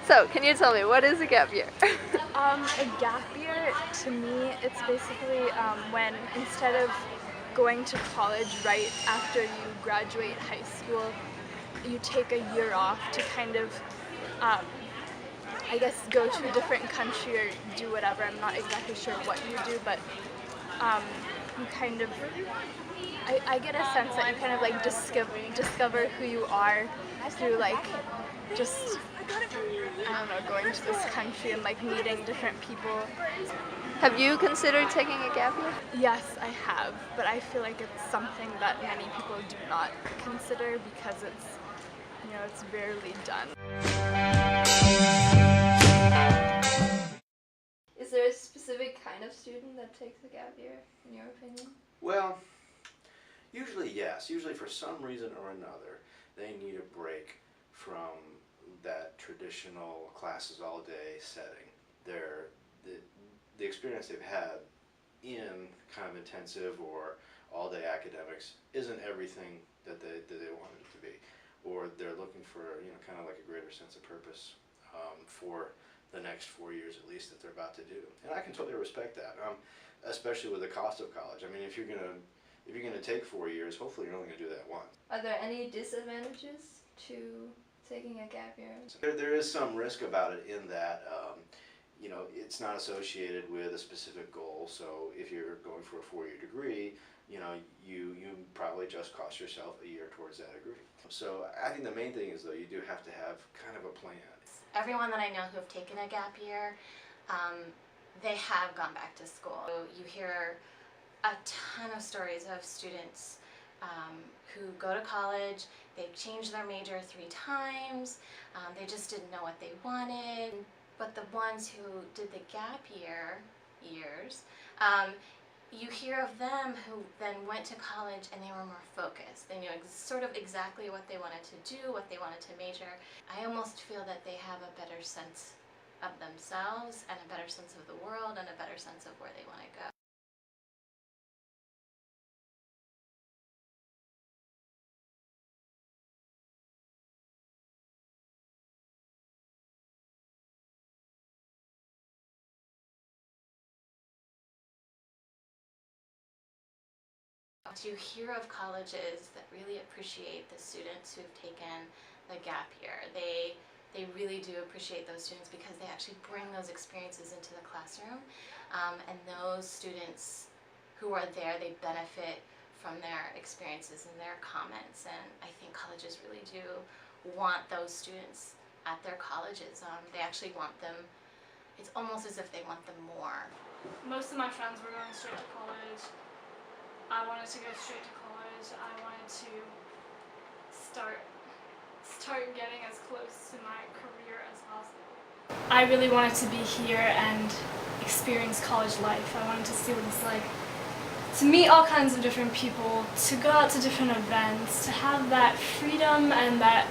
So, can you tell me, what is a gap year? A gap year, to me, it's basically when instead of going to college right after you graduate high school, you take a year off to kind of, um, I guess, go to a different country or do whatever. I'm not exactly sure what you do, but um, you kind of, I get a sense that you kind of like discover who you are through like just, I don't know, going to this country and like meeting different people. Have you considered taking a gap year? Yes, I have, but I feel like it's something that many people do not consider because it's rarely done. Is there a specific kind of student that takes a gap year, in your opinion? Well, usually yes. Usually for some reason or another, they need a break from that traditional classes all day setting. The experience they've had in kind of intensive or all day academics isn't everything that they wanted it to be. Or they're looking for, kind of like a greater sense of purpose for the next 4 years at least that they're about to do. And I can totally respect that, especially with the cost of college. I mean, if you're gonna take 4 years, hopefully you're only gonna do that once. Are there any disadvantages to taking a gap year? There is some risk about it in that it's not associated with a specific goal. So if you're going for a 4-year degree, you probably just cost yourself a year towards that degree. So I think the main thing is though you do have to have kind of a plan. Everyone that I know who have taken a gap year, they have gone back to school. You hear a ton of stories of students who go to college, they've changed their major 3 times, they just didn't know what they wanted. But the ones who did the gap years, you hear of them who then went to college and they were more focused. They knew sort of exactly what they wanted to do, what they wanted to major. I almost feel that they have a better sense of themselves and a better sense of the world and a better sense of where they want to go. You hear of colleges that really appreciate the students who've taken the gap year. They really do appreciate those students because they actually bring those experiences into the classroom, and those students who are there, they benefit from their experiences and their comments, and I think colleges really do want those students at their colleges. They actually want them, it's almost as if they want them more. Most of my friends were going straight to college. I wanted to go straight to college. I wanted to start getting as close to my career as possible. I really wanted to be here and experience college life. I wanted to see what it's like to meet all kinds of different people, to go out to different events, to have that freedom and that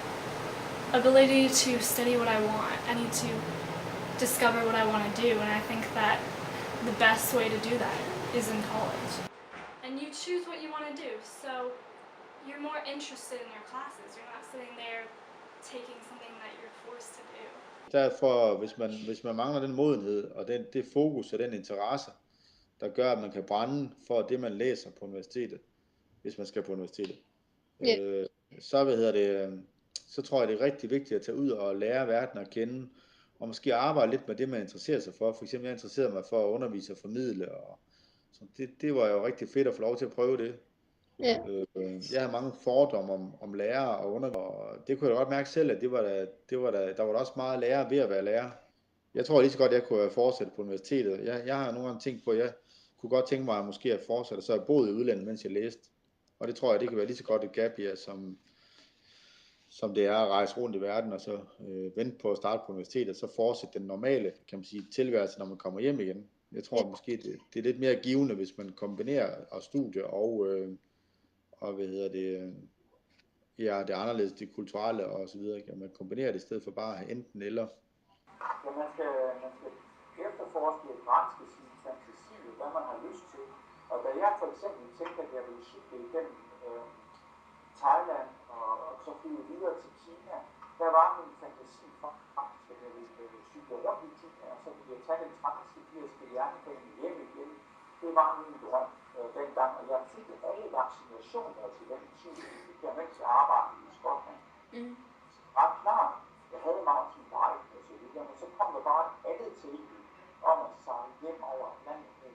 ability to study what I want. I need to discover what I want to do, and I think that the best way to do that is in college. And you choose what you want to do, so you're more interested in your classes. You're not sitting there taking something that you're forced to do. Derfor, hvis man mangler den modenhed og det fokus og den interesse, der gør, at man kan brænde for det, man læser på universitetet, hvis man skal på universitetet, så tror jeg, det er rigtig vigtigt at tage ud og lære verden at kende, og måske arbejde lidt med det, man interesserer sig for. For eksempel, jeg interesserede mig for at undervise og formidle, og så det var jo rigtig fedt at få lov til at prøve det. Jeg har mange fordomme om lærere og undervisere, og det kunne jeg godt mærke selv, at der var da også meget lærer ved at være lærer. Jeg tror lige så godt, jeg kunne fortsætte på universitetet. Jeg har nogle gange tænkt på, at jeg kunne godt tænke mig måske at fortsætte, så jeg boede i udlandet, mens jeg læste. Og det tror jeg, det kan være lige så godt et gap year, som det er at rejse rundt i verden, og så vente på at starte på universitetet, og så fortsætte den normale, kan man sige, tilværelse, når man kommer hjem igen. Jeg tror måske, det er lidt mere givende, hvis man kombinerer studier og det anderledes, det kulturelle og så videre. Kan man kombinere det i stedet for bare enten eller. Ja, man skal efterforske og granske sin fantasi, hvad man har lyst til. Og da jeg for eksempel tænkte, at jeg ville cykle igennem Thailand og så flyve videre til Kina, der var min fantasi faktisk, at jeg ville at tage den transsibiriske jernbane hjem igen. Det var min drøm dengang, og jeg fik alle vaccinationer til den tid, det fik jeg mens jeg arbejdede i Skotland. Mm. Var klart, jeg havde mountainbike og så videre, men så kom der bare et andet tilbud om at sejle hjem over Atlanten.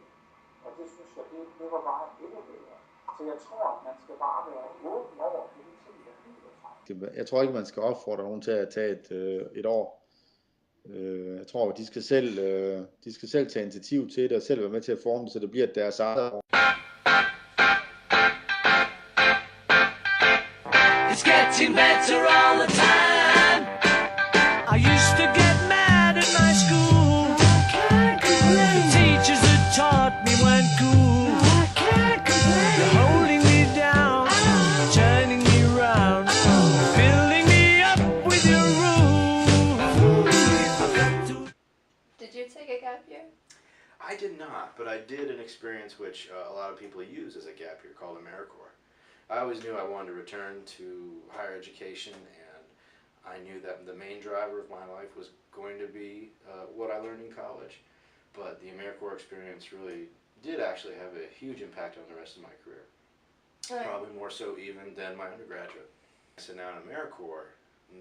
Og det synes jeg, det var bare endnu bedre. Så jeg tror, at man skal bare være åben over for de ting, der flyder sig. Jeg tror ikke, man skal opfordre nogen til at tage et år. Jeg tror, at de skal selv tage initiativ til det, og selv være med til at forme det, så det bliver deres eget år. It's getting better all the time. I used to get mad at my school. The teachers that taught me weren't cool. They're holding me down, turning me round, filling me up with your rules. Did you take a gap year? I did not, but I did an experience which a lot of people use as a gap year called AmeriCorps. I always knew I wanted to return to higher education, and I knew that the main driver of my life was going to be what I learned in college. But the AmeriCorps experience really did actually have a huge impact on the rest of my career. Probably more so even than my undergraduate. So now in AmeriCorps,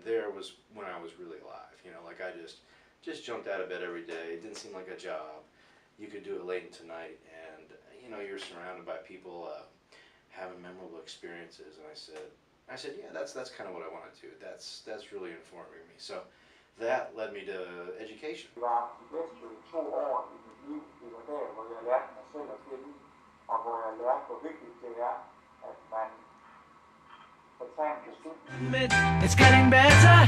there was when I was really alive. You know, like I just jumped out of bed every day. It didn't seem like a job. You could do it late into night, and you know, you're surrounded by people having memorable experiences. And I said, yeah, that's kind of what I want to do. That's really informing me. So that led me to education. Det var de bedste 2 år i mit liv. Det var der, hvor jeg lærte mig selv at kende, og hvor jeg lærte, hvor vigtigt det er, at man kan tage en beslutning. It's getting better,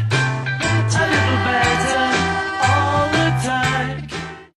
a little better.